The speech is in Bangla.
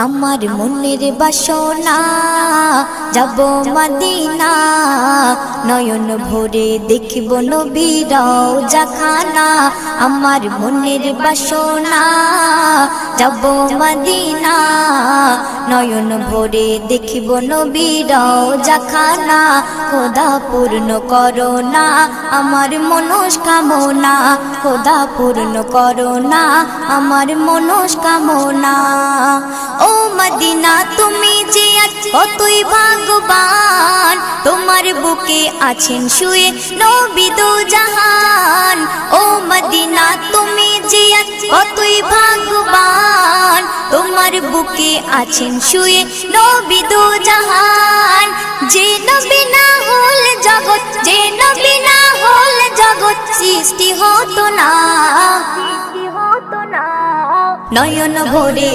আমার মনের বাসনা যাব মদিনা, নয়ন ভরে দেখিব নবীর রওজাখানা। আমার মনের বাসনা যাব মদিনা, নয়ন ভরে দেখিব নবীর রওজাখানা। খোদা পূর্ণ করো না আমার মনস্কামনা, খোদা পূর্ণ করো না আমার মনস্কামনা। ও মদিনা তুমি যে কতই ভাগ্যবান, তোমার বুকে আছেন শুয়ে নবী দো জাহান। ও মদিনা তুমি যে কতই ভাগ্যবান, তোমার বুকে আছেন শুয়ে নবী দো জাহান। যে নবী না হল জগৎ, যে নবী না হল জগৎ সৃষ্টি হতো না। নয়ন ভরে